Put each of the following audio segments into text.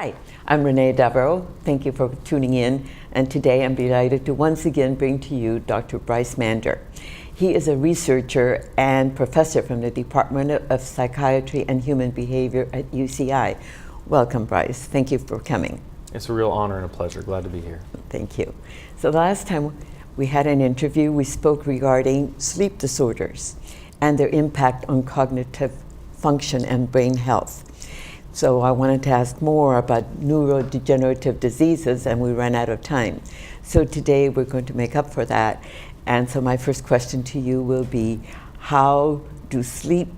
Hi, I'm Renee Devereaux. Thank you for tuning in. And today I'm delighted to once again bring to you Dr. Bryce Mander. He is a researcher and professor from the Department of Psychiatry and Human Behavior at UCI. Welcome, Bryce. Thank you for coming. It's a real honor and a pleasure. Glad to be here. Thank you. So last time we had an interview, we spoke regarding sleep disorders and their impact on cognitive function and brain health. So I wanted to ask more about neurodegenerative diseases, and we ran out of time. So today we're going to make up for that. And so my first question to you will be, how do sleep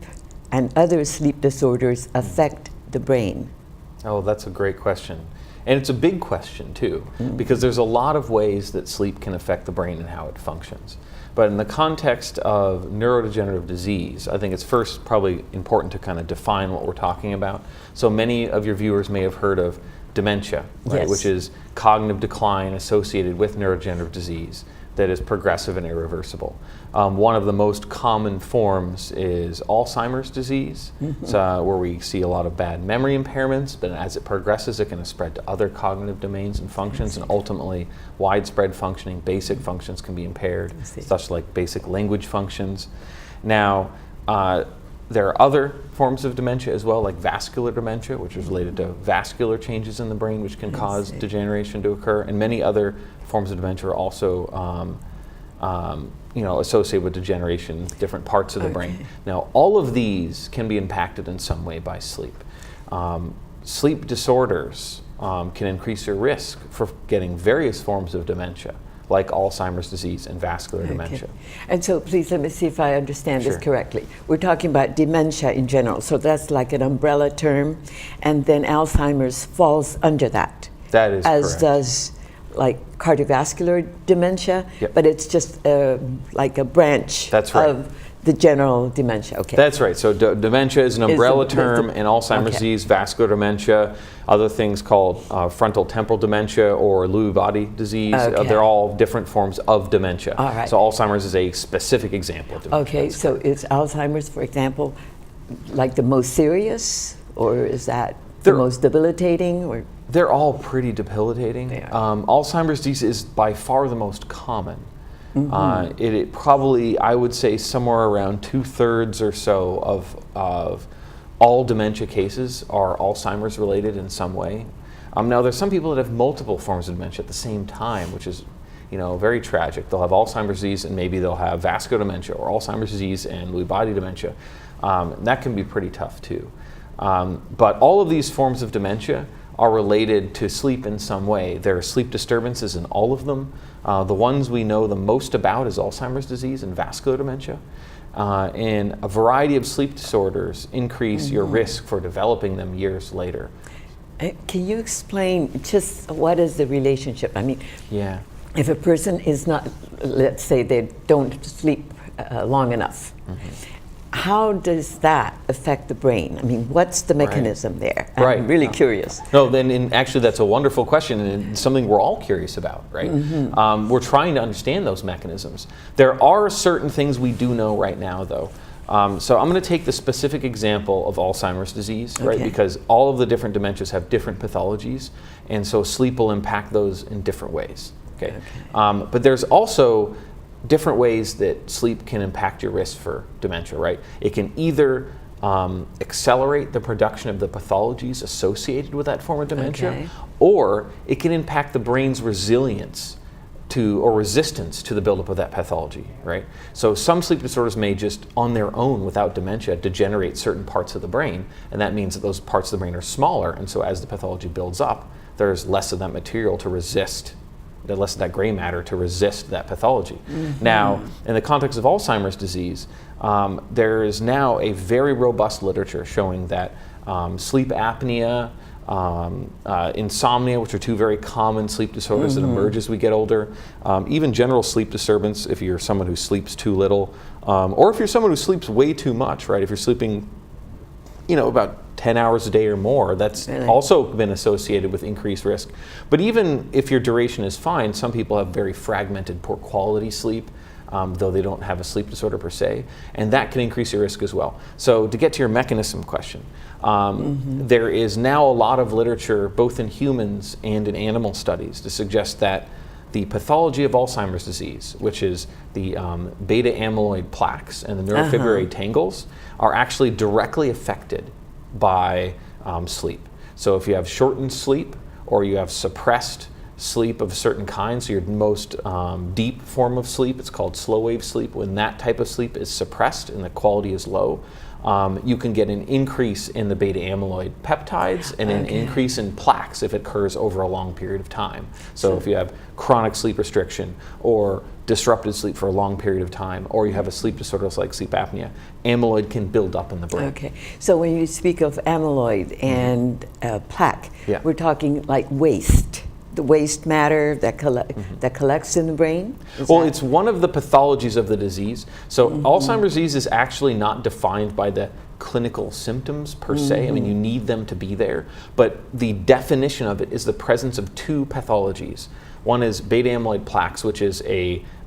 and other sleep disorders affect the brain? Oh, that's a great question. And it's a big question too, because there's a lot of ways that sleep can affect the brain and how it functions. But in the context of neurodegenerative disease, I think it's first probably important to kind of define what we're talking about. So many of your viewers may have heard of dementia, right? Yes. Which is cognitive decline associated with neurodegenerative disease that is progressive and irreversible. One of the most common forms is Alzheimer's disease, where we see a lot of bad memory impairments, but as it progresses, it can spread to other cognitive domains and functions, and ultimately widespread functioning, basic functions can be impaired, such like basic language functions. Now, there are other forms of dementia as well, like vascular dementia, which is related to vascular changes in the brain, which can cause degeneration to occur, and many other forms of dementia are also associated with degeneration in different parts of the brain. Now, all of these can be impacted in some way by sleep. Sleep disorders can increase your risk for getting various forms of dementia, like Alzheimer's disease and vascular dementia. And so please let me see if I understand this correctly. We're talking about dementia in general, so that's like an umbrella term, and then Alzheimer's falls under that. That is as correct. Does like cardiovascular dementia, but it's just like a branch of the general dementia. Okay. That's right. So dementia is an umbrella term, and Alzheimer's disease, vascular dementia, other things called frontal temporal dementia or Lewy body disease. They're all different forms of dementia. All right. So Alzheimer's is a specific example of dementia. Okay, so is Alzheimer's, for example, like the most serious, or is that the most debilitating? Or they're all pretty debilitating. Alzheimer's disease is by far the most common. It probably, I would say, somewhere around 2/3 or so of all dementia cases are Alzheimer's related in some way. Now, there's some people that have multiple forms of dementia at the same time, which is, very tragic. They'll have Alzheimer's disease and maybe they'll have vascular dementia or Alzheimer's disease and Lewy body dementia. That can be pretty tough too. But all of these forms of dementia are related to sleep in some way. There are sleep disturbances in all of them. The ones we know the most about is Alzheimer's disease and vascular dementia. And a variety of sleep disorders increase your risk for developing them years later. Can you explain just what is the relationship? I mean, if a person is not, let's say they don't sleep long enough, how does that affect the brain? I mean, what's the mechanism there? I'm really curious. No, actually that's a wonderful question, and it's something we're all curious about, right? We're trying to understand those mechanisms. There are certain things we do know right now, though. So I'm going to take the specific example of Alzheimer's disease, right? Because all of the different dementias have different pathologies, and so sleep will impact those in different ways. But there's also different ways that sleep can impact your risk for dementia, right? It can either accelerate the production of the pathologies associated with that form of dementia, or it can impact the brain's resilience to or resistance to the buildup of that pathology, right? So some sleep disorders may just on their own without dementia degenerate certain parts of the brain, and that means that those parts of the brain are smaller, and so as the pathology builds up, there's less of that material to resist, less of that gray matter to resist that pathology. Now, in the context of Alzheimer's disease, there is now a very robust literature showing that sleep apnea, insomnia, which are two very common sleep disorders that emerge as we get older, even general sleep disturbance if you're someone who sleeps too little, or if you're someone who sleeps way too much, right? If you're sleeping, about 10 hours a day or more, that's also been associated with increased risk. But even if your duration is fine, some people have very fragmented, poor quality sleep. though they don't have a sleep disorder per se, and that can increase your risk as well. So to get to your mechanism question, there is now a lot of literature, both in humans and in animal studies, to suggest that the pathology of Alzheimer's disease, which is the beta amyloid plaques and the neurofibrillary tangles, are actually directly affected by sleep. So if you have shortened sleep or you have suppressed sleep of a certain kind, so your most deep form of sleep, it's called slow wave sleep, when that type of sleep is suppressed and the quality is low, you can get an increase in the beta amyloid peptides and an increase in plaques if it occurs over a long period of time. So if you have chronic sleep restriction or disrupted sleep for a long period of time, or you have a sleep disorder like sleep apnea, amyloid can build up in the brain. Okay, so when you speak of amyloid and plaque, we're talking like waste. The waste matter that collects in the brain? It's one of the pathologies of the disease. So Alzheimer's disease is actually not defined by the clinical symptoms per se. I mean, you need them to be there, but the definition of it is the presence of two pathologies. One is beta amyloid plaques, which is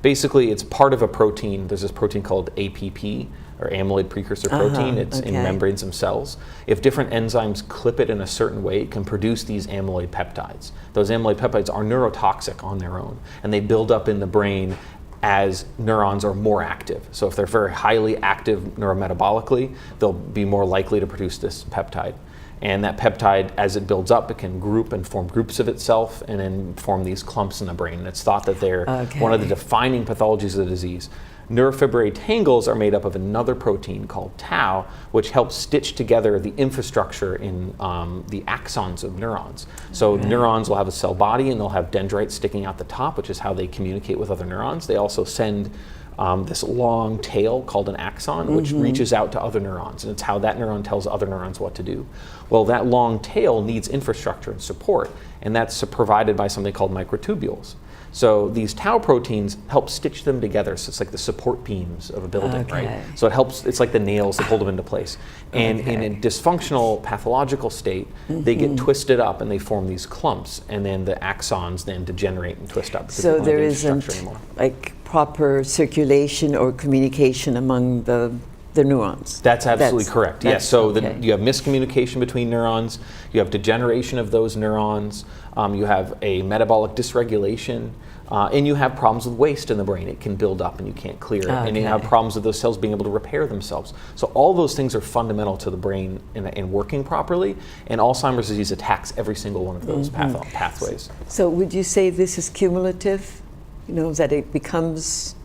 basically it's part of a protein. There's this protein called APP, or amyloid precursor protein. It's in membranes of cells. If different enzymes clip it in a certain way, it can produce these amyloid peptides. Those amyloid peptides are neurotoxic on their own, and they build up in the brain as neurons are more active. So if they're very highly active neurometabolically, they'll be more likely to produce this peptide. And that peptide, as it builds up, it can group and form groups of itself and then form these clumps in the brain. And it's thought that they're one of the defining pathologies of the disease. Neurofibrillary tangles are made up of another protein called tau, which helps stitch together the infrastructure in the axons of neurons. So neurons will have a cell body and they'll have dendrites sticking out the top, which is how they communicate with other neurons. They also send this long tail called an axon, which reaches out to other neurons, and it's how that neuron tells other neurons what to do. Well, that long tail needs infrastructure and support, and that's provided by something called microtubules. So these tau proteins help stitch them together, so it's like the support beams of a building, right? So it helps, it's like the nails that hold them into place. And in a dysfunctional pathological state, they get twisted up and they form these clumps, and then the axons then degenerate and twist up. So there isn't like proper circulation or communication among the neurons. That's absolutely correct. Yes. So you have miscommunication between neurons. You have degeneration of those neurons. You have a metabolic dysregulation, and you have problems with waste in the brain. It can build up and you can't clear it, and you have problems with those cells being able to repair themselves. So all those things are fundamental to the brain in working properly, and Alzheimer's disease attacks every single one of those pathways. So would you say this is cumulative? You know, that it becomes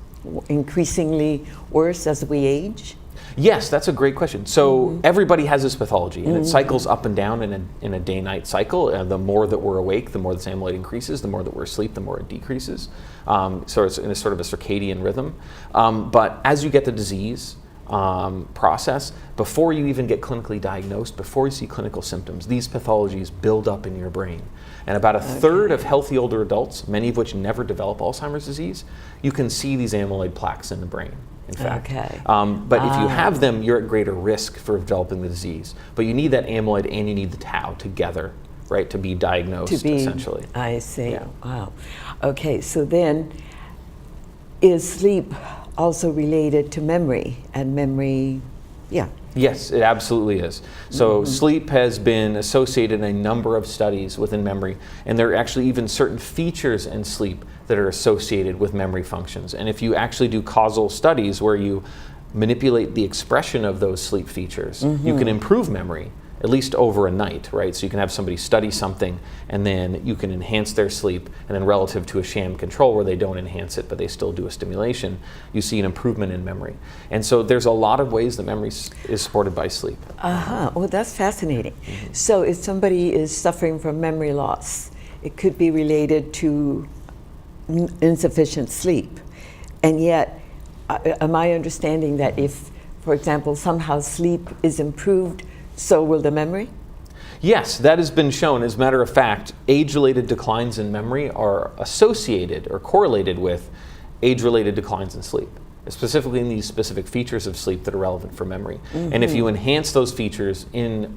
increasingly worse as we age? Yes, that's a great question. So everybody has this pathology, and it cycles up and down in a day-night cycle. The more that we're awake, the more this amyloid increases. The more that we're asleep, the more it decreases. So it's in a sort of a circadian rhythm. But as you get the disease process, before you even get clinically diagnosed, before you see clinical symptoms, these pathologies build up in your brain. And about a third of healthy older adults, many of which never develop Alzheimer's disease, you can see these amyloid plaques in the brain. In fact, but if you have them, you're at greater risk for developing the disease. But you need that amyloid and you need the tau together, right, to be diagnosed, essentially. I see. Yeah. Wow. Okay, so then is sleep also related to memory and memory? Yeah. Yes, it absolutely is. So sleep has been associated in a number of studies within memory, and there are actually even certain features in sleep that are associated with memory functions. And if you actually do causal studies where you manipulate the expression of those sleep features, you can improve memory, at least over a night, right? So you can have somebody study something and then you can enhance their sleep, and then relative to a sham control where they don't enhance it but they still do a stimulation, you see an improvement in memory. And so there's a lot of ways that memory is supported by sleep. Well, that's fascinating. So if somebody is suffering from memory loss, it could be related to insufficient sleep. And yet, am I understanding that if, for example, somehow sleep is improved, so will the memory? Yes, that has been shown. As a matter of fact, age-related declines in memory are associated or correlated with age-related declines in sleep, specifically in these specific features of sleep that are relevant for memory. And if you enhance those features in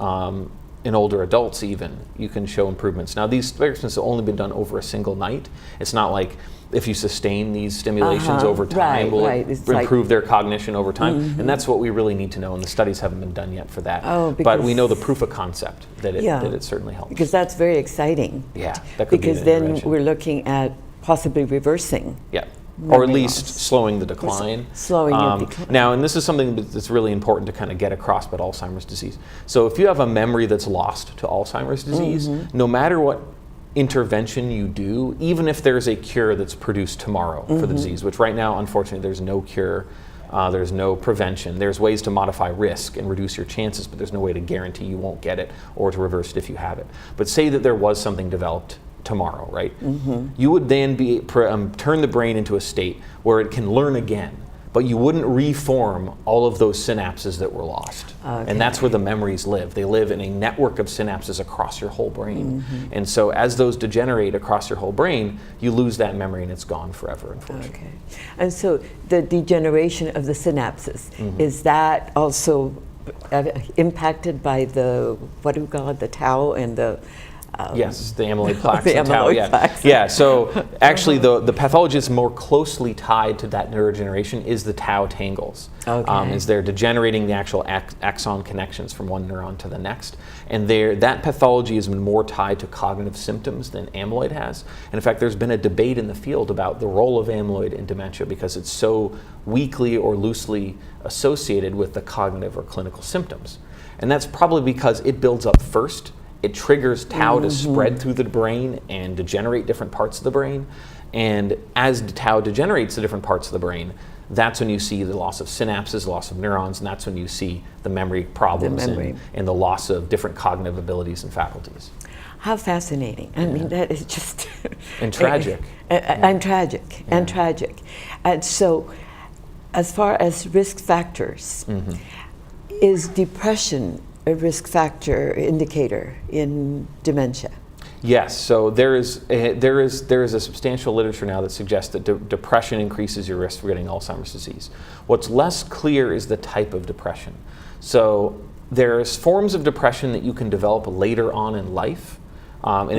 in older adults even, you can show improvements. Now, these experiments have only been done over a single night. It's not like if you sustain these stimulations over time, will it improve their cognition over time? And that's what we really need to know, and the studies haven't been done yet for that. But we know the proof of concept that it certainly helps. Because that's very exciting. Yeah, that could because be then we're looking at possibly reversing. Yeah. Or at least slowing the decline. Slowing your decline. Now, and this is something that's really important to kind of get across about Alzheimer's disease. So if you have a memory that's lost to Alzheimer's disease, no matter what intervention you do, even if there's a cure that's produced tomorrow for the disease, which right now, unfortunately, there's no cure, there's no prevention. There's ways to modify risk and reduce your chances, but there's no way to guarantee you won't get it or to reverse it if you have it. But say that there was something developed tomorrow, right? You would then be turn the brain into a state where it can learn again, but you wouldn't reform all of those synapses that were lost. And that's where the memories live. They live in a network of synapses across your whole brain. And so as those degenerate across your whole brain, you lose that memory and it's gone forever, unfortunately. And so the degeneration of the synapses, is that also impacted by the, what do we call it, the tau and the yes, the amyloid plaques the and tau. amyloid plaques. Yeah, so actually the pathology that's more closely tied to that neurodegeneration is the tau tangles. Is they're degenerating the actual axon connections from one neuron to the next. And that pathology has been more tied to cognitive symptoms than amyloid has. And in fact, there's been a debate in the field about the role of amyloid in dementia because it's so weakly or loosely associated with the cognitive or clinical symptoms. And that's probably because it builds up first. It triggers tau to spread through the brain and degenerate different parts of the brain. And as the tau degenerates to different parts of the brain, that's when you see the loss of synapses, loss of neurons, and that's when you see the memory problems and the loss of different cognitive abilities and faculties. How fascinating. I mean, that is just... and tragic. And tragic, and tragic. And so, as far as risk factors, is depression a risk factor indicator in dementia? Yes, so there is a substantial literature now that suggests that depression increases your risk for getting Alzheimer's disease. What's less clear is the type of depression. So there's forms of depression that you can develop later on in life, and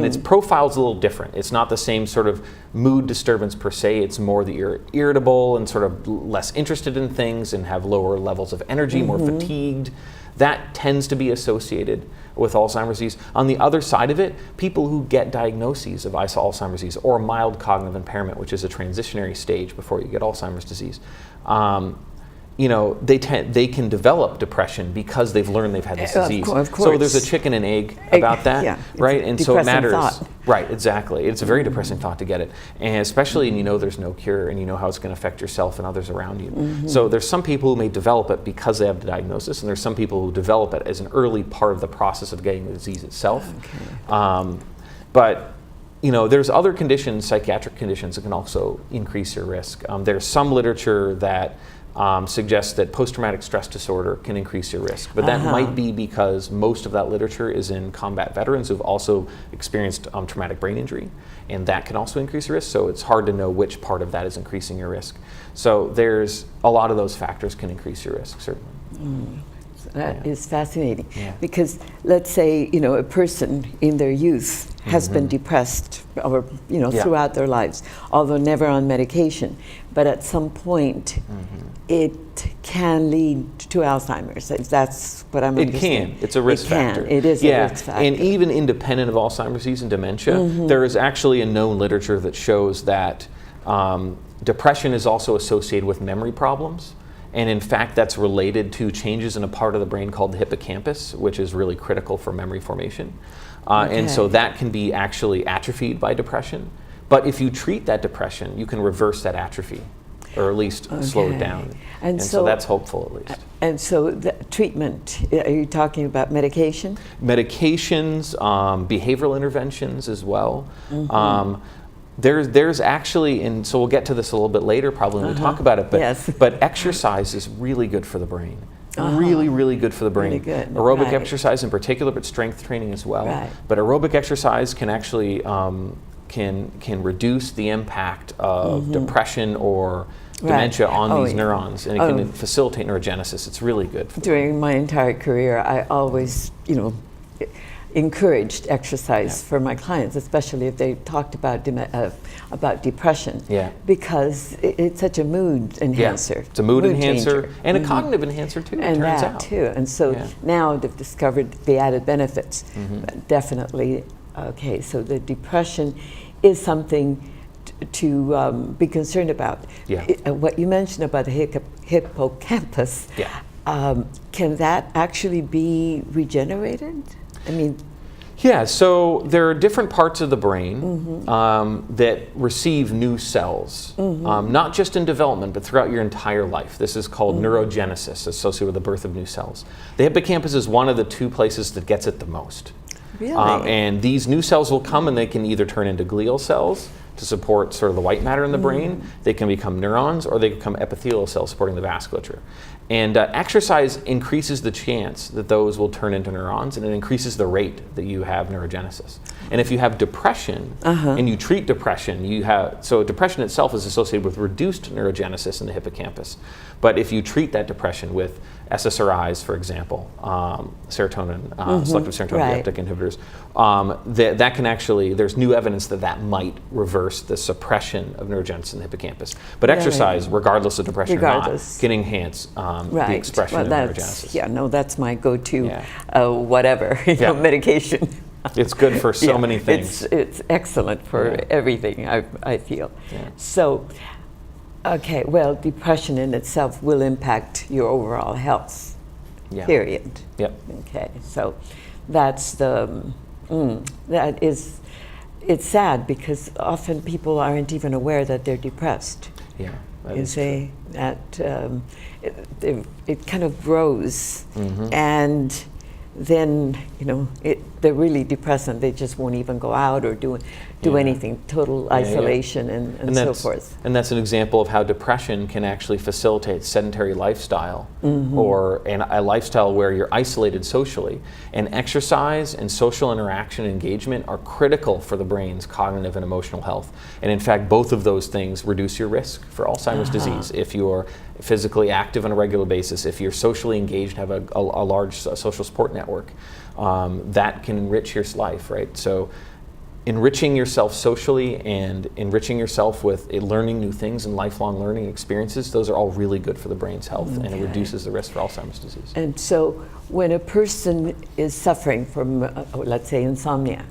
its profile is a little different. It's not the same sort of mood disturbance per se. It's more that you're irritable and sort of less interested in things and have lower levels of energy, more fatigued. That tends to be associated with Alzheimer's disease. On the other side of it, people who get diagnoses of Alzheimer's disease or mild cognitive impairment, which is a transitionary stage before you get Alzheimer's disease, they can develop depression because they've learned they've had this disease. Of course. So there's a chicken and egg about that, right? And so it matters. Thought. Right, exactly. It's a very depressing thought to get it, and especially when you know there's no cure and you know how it's going to affect yourself and others around you. So there's some people who may develop it because they have the diagnosis, and there's some people who develop it as an early part of the process of getting the disease itself. But there's other conditions, psychiatric conditions, that can also increase your risk. There's some literature that suggests that post-traumatic stress disorder can increase your risk. But that might be because most of that literature is in combat veterans who've also experienced traumatic brain injury, and that can also increase your risk. So it's hard to know which part of that is increasing your risk. So there's a lot of those factors can increase your risk, certainly. That is fascinating, because let's say a person in their youth has been depressed or throughout their lives, although never on medication, but at some point it can lead to Alzheimer's. That's what I'm understanding. It can. It's a risk factor. It is a risk factor. And even independent of Alzheimer's disease and dementia, there is actually a known literature that shows that depression is also associated with memory problems. And in fact, that's related to changes in a part of the brain called the hippocampus, which is really critical for memory formation. And so that can be actually atrophied by depression. But if you treat that depression, you can reverse that atrophy, or at least slow it down. And so that's hopeful, at least. And so the treatment, are you talking about medication? Medications, behavioral interventions as well. There's actually, and so we'll get to this a little bit later probably when we talk about it, but exercise is really good for the brain. Really, really good for the brain. Really good. Aerobic exercise in particular, but strength training as well. But aerobic exercise can actually can reduce the impact of depression or dementia on these neurons, and it can facilitate neurogenesis. It's really good. During my entire career, I always, encouraged exercise for my clients, especially if they talked about depression. Yeah. Because it's such a mood enhancer. Yeah. It's a mood enhancer changer. and a cognitive enhancer too, And it turns that out. too. And so now they've discovered the added benefits. Definitely. Okay, so the depression is something to be concerned about. Yeah. What you mentioned about the hippocampus, can that actually be regenerated? I mean, yeah, so there are different parts of the brain that receive new cells, not just in development, but throughout your entire life. This is called neurogenesis, associated with the birth of new cells. The hippocampus is one of the two places that gets it the most. really? And these new cells will come and they can either turn into glial cells to support sort of the white matter in the brain, they can become neurons, or they can become epithelial cells supporting the vasculature. And exercise increases the chance that those will turn into neurons, and it increases the rate that you have neurogenesis. And if you have depression and you treat depression, so depression itself is associated with reduced neurogenesis in the hippocampus. But if you treat that depression with SSRIs, for example, serotonin, selective serotonin reuptake inhibitors, that can actually, there's new evidence that might reverse the suppression of neurogenesis in the hippocampus. But exercise, regardless of depression or not, can enhance the expression of neurogenesis. Yeah, no, that's my go-to whatever, medication. It's good for so many things. It's excellent for everything, I feel. Yeah. So, okay, well, depression in itself will impact your overall health, period. Yep. Okay, so that's it's sad because often people aren't even aware that they're depressed. Yeah. You say that it kind of grows, and then they're really depressed and they just won't even go out or do anything. Total isolation and so forth. And that's an example of how depression can actually facilitate sedentary lifestyle or a lifestyle where you're isolated socially. And exercise and social interaction and engagement are critical for the brain's cognitive and emotional health. And in fact, both of those things reduce your risk for Alzheimer's disease. If you're physically active on a regular basis, if you're socially engaged, have a large social support network, that can enrich your life, right? So enriching yourself socially and enriching yourself with learning new things and lifelong learning experiences, those are all really good for the brain's health, and it reduces the risk for Alzheimer's disease. And so when a person is suffering from, let's say, insomnia,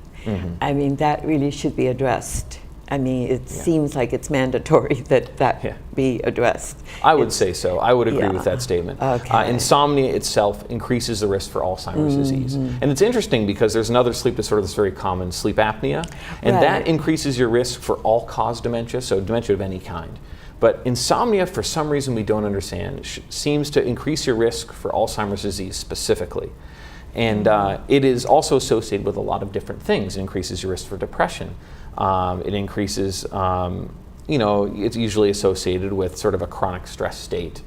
I mean, that really should be addressed. I mean, it seems like it's mandatory that be addressed. I would say so. I would agree with that statement. Okay. Insomnia itself increases the risk for Alzheimer's disease. And it's interesting because there's another sleep disorder that's very common, sleep apnea, and that increases your risk for all-cause dementia, so dementia of any kind. But insomnia, for some reason we don't understand, seems to increase your risk for Alzheimer's disease specifically. And it is also associated with a lot of different things. It increases your risk for depression. It increases, it's usually associated with sort of a chronic stress state,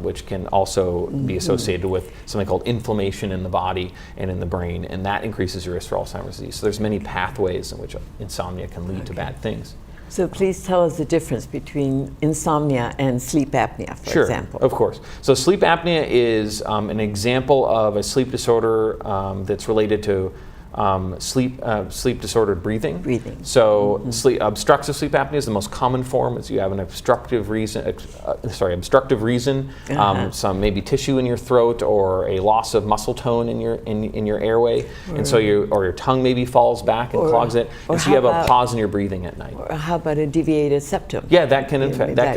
which can also be associated with something called inflammation in the body and in the brain, and that increases your risk for Alzheimer's disease. So there's many pathways in which insomnia can lead to bad things. So please tell us the difference between insomnia and sleep apnea, for example. Of course. So sleep apnea is an example of a sleep disorder that's related to sleep disordered breathing. So obstructive sleep apnea is the most common form. It's you have an obstructive reason, some maybe tissue in your throat or a loss of muscle tone in your airway, and so your tongue maybe falls back and clogs it, and so you have a pause in your breathing at night. Or how about a deviated septum? Yeah, that can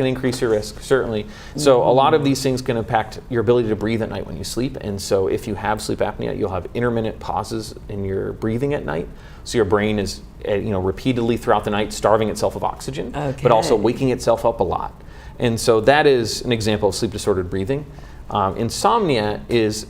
increase your risk, certainly. So a lot of these things can impact your ability to breathe at night when you sleep, and so if you have sleep apnea, you'll have intermittent pauses in your breathing at night. So your brain is repeatedly throughout the night starving itself of oxygen, but also waking itself up a lot. And so that is an example of sleep disordered breathing. Insomnia is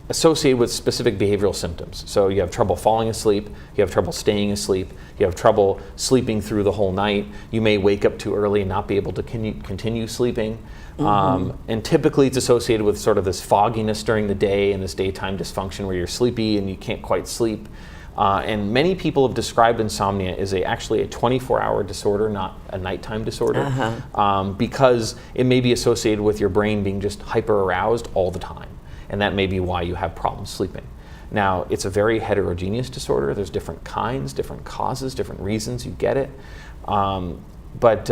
associated with specific behavioral symptoms. So you have trouble falling asleep, you have trouble staying asleep, you have trouble sleeping through the whole night, you may wake up too early and not be able to continue sleeping. And typically it's associated with sort of this fogginess during the day and this daytime dysfunction where you're sleepy and you can't quite sleep. And many people have described insomnia as actually a 24-hour disorder, not a nighttime disorder, because it may be associated with your brain being just hyper-aroused all the time. And that may be why you have problems sleeping. Now, it's a very heterogeneous disorder. There's different kinds, different causes, different reasons you get it. But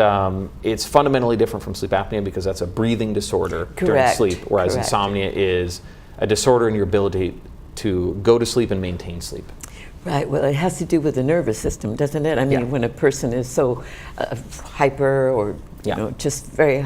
it's fundamentally different from sleep apnea because that's a breathing disorder during sleep, whereas insomnia is a disorder in your ability to go to sleep and maintain sleep. Right. Well, it has to do with the nervous system, doesn't it? I mean, when a person is so hyper or you know, just very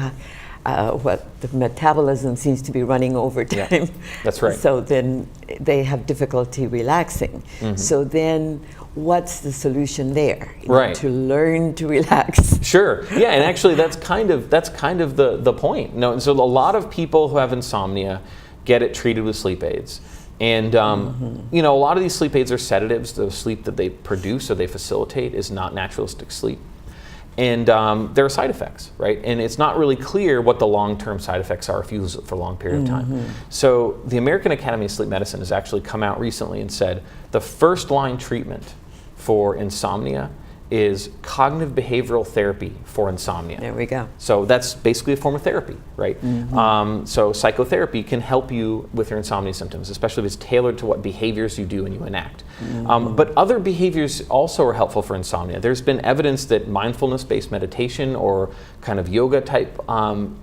the metabolism seems to be running over time. Yeah, that's right. So then they have difficulty relaxing. So then what's the solution there? You know, to learn to relax. Sure. Yeah, and actually that's kind of the point. No, and so a lot of people who have insomnia get it treated with sleep aids. And you know, a lot of these sleep aids are sedatives. The sleep that they produce or they facilitate is not naturalistic sleep. And there are side effects, right? And it's not really clear what the long-term side effects are if you use it for a long period of time. So the American Academy of Sleep Medicine has actually come out recently and said the first-line treatment for insomnia is cognitive behavioral therapy for insomnia. There we go. So that's basically a form of therapy, right? So psychotherapy can help you with your insomnia symptoms, especially if it's tailored to what behaviors you do and you enact. But other behaviors also are helpful for insomnia. There's been evidence that mindfulness-based meditation or kind of yoga type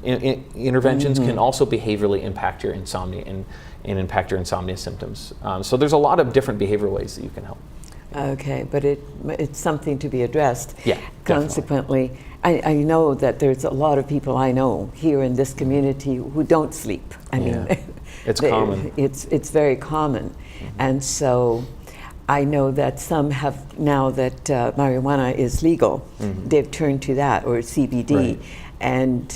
interventions can also behaviorally impact your insomnia and impact your insomnia symptoms. So there's a lot of different behavioral ways that you can help. Okay, but it's something to be addressed. Yeah, consequently, I know that there's a lot of people I know here in this community who don't sleep. I mean, it's common. It's very common, and so I know that some have now that marijuana is legal, they've turned to that or CBD, and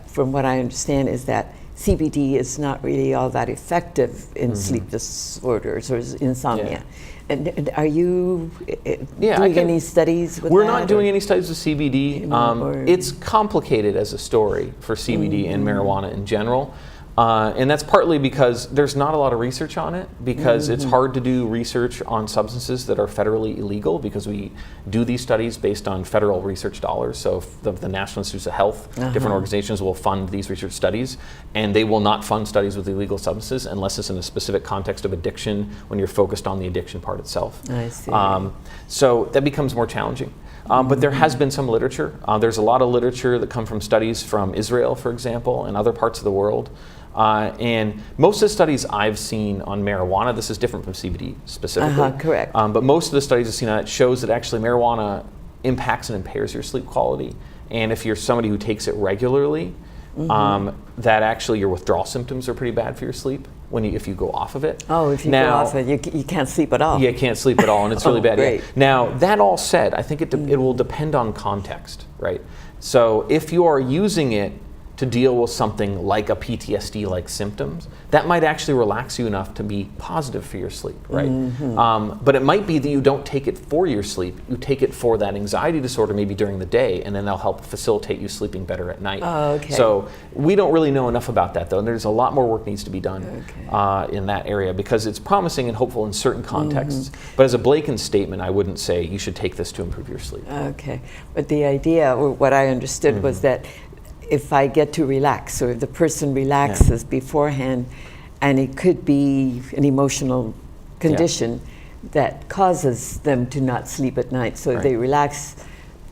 from what I understand is that CBD is not really all that effective in sleep disorders or insomnia. And are you doing any studies with that? We're not doing any studies with CBD. It's complicated as a story for CBD and marijuana in general. And that's partly because there's not a lot of research on it, because it's hard to do research on substances that are federally illegal, because we do these studies based on federal research dollars. So the National Institutes of Health, different organizations will fund these research studies, and they will not fund studies with illegal substances unless it's in a specific context of addiction, when you're focused on the addiction part itself. I see. So that becomes more challenging. But there has been some literature. There's a lot of literature that come from studies from Israel, for example, and other parts of the world. And most of the studies I've seen on marijuana, this is different from CBD specifically. Correct. But most of the studies I've seen on it shows that actually marijuana impacts and impairs your sleep quality. And if you're somebody who takes it regularly, that actually your withdrawal symptoms are pretty bad for your sleep if you go off of it. Oh, if you go off it, you can't sleep at all. Yeah, can't sleep at all, and it's really bad. Great. Now, that all said, I think it will depend on context, right? So if you are using it to deal with something like a PTSD-like symptoms, that might actually relax you enough to be positive for your sleep, right? But it might be that you don't take it for your sleep, you take it for that anxiety disorder maybe during the day, and then they'll help facilitate you sleeping better at night. So we don't really know enough about that, though, and there's a lot more work needs to be done in that area, because it's promising and hopeful in certain contexts. But as a blanket statement, I wouldn't say you should take this to improve your sleep. Okay, but the idea, or what I understood was that if I get to relax, or if the person relaxes beforehand, and it could be an emotional condition that causes them to not sleep at night. So if they relax,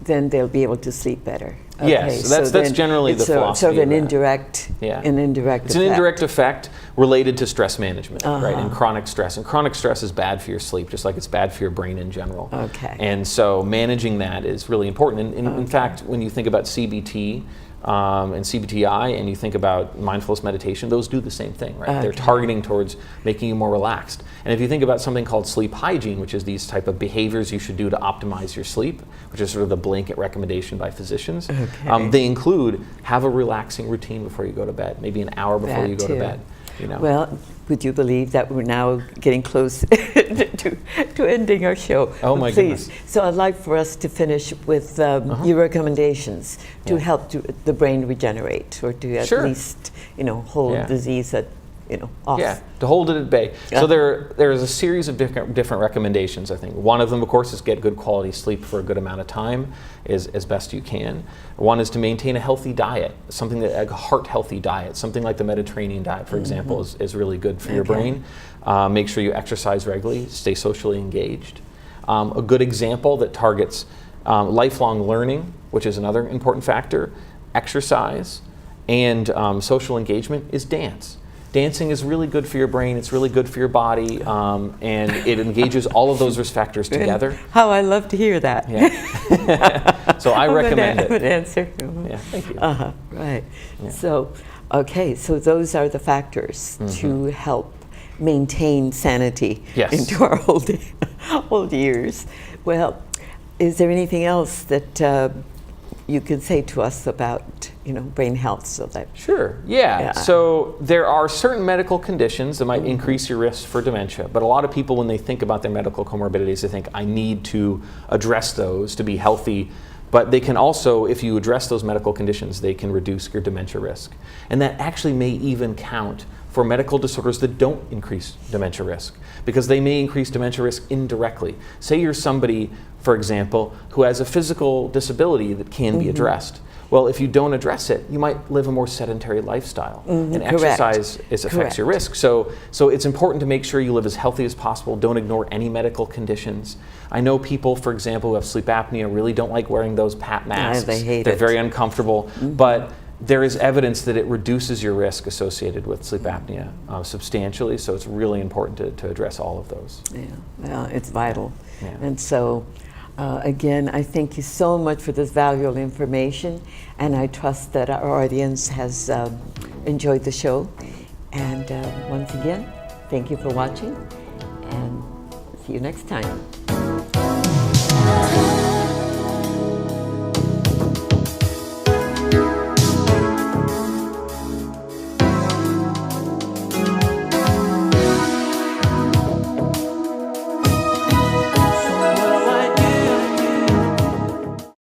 then they'll be able to sleep better. Okay, yes, so that's generally the philosophy. Sort of an indirect effect. It's an indirect effect related to stress management, right, and chronic stress. And chronic stress is bad for your sleep, just like it's bad for your brain in general. And so managing that is really important. And in fact, when you think about CBT, and CBTI, and you think about mindfulness meditation, those do the same thing, right? They're targeting towards making you more relaxed. And if you think about something called sleep hygiene, which is these type of behaviors you should do to optimize your sleep, which is sort of the blanket recommendation by physicians, they include have a relaxing routine before you go to bed, maybe an hour before you go to bed. You know? Well, would you believe that we're now getting close to ending our show? Oh my goodness. So I'd like for us to finish with your recommendations to help the brain regenerate, or to at least hold disease at off. Yeah, to hold it at bay. Yeah. So there is a series of different recommendations, I think. One of them, of course, is get good quality sleep for a good amount of time as best you can. One is to maintain a healthy diet, something that a heart-healthy diet, something like the Mediterranean diet, for example, is really good for your brain. Make sure you exercise regularly, stay socially engaged. A good example that targets lifelong learning, which is another important factor, exercise, and social engagement is dance. Dancing is really good for your brain, it's really good for your body, and it engages all of those risk factors together. How I love to hear that. Yeah. So I recommend it. Good answer. Yeah, thank you. Right. Yeah. So, okay, so those are the factors to help maintain sanity into our old years. Well, is there anything else that you can say to us about brain health? So that Sure, yeah. So there are certain medical conditions that might increase your risk for dementia, but a lot of people, when they think about their medical comorbidities, they think, I need to address those to be healthy. But they can also, if you address those medical conditions, they can reduce your dementia risk. And that actually may even count for medical disorders that don't increase dementia risk, because they may increase dementia risk indirectly. Say you're somebody, for example, who has a physical disability that can be addressed. Well, if you don't address it, you might live a more sedentary lifestyle. And exercise affects your risk. So it's important to make sure you live as healthy as possible. Don't ignore any medical conditions. I know people, for example, who have sleep apnea really don't like wearing those PAP masks. They hate They're it. very uncomfortable. But there is evidence that it reduces your risk associated with sleep apnea substantially. So it's really important to address all of those. Yeah, well, it's vital. Yeah. And so, again, I thank you so much for this valuable information, and I trust that our audience has enjoyed the show. And once again, thank you for watching, and see you next time.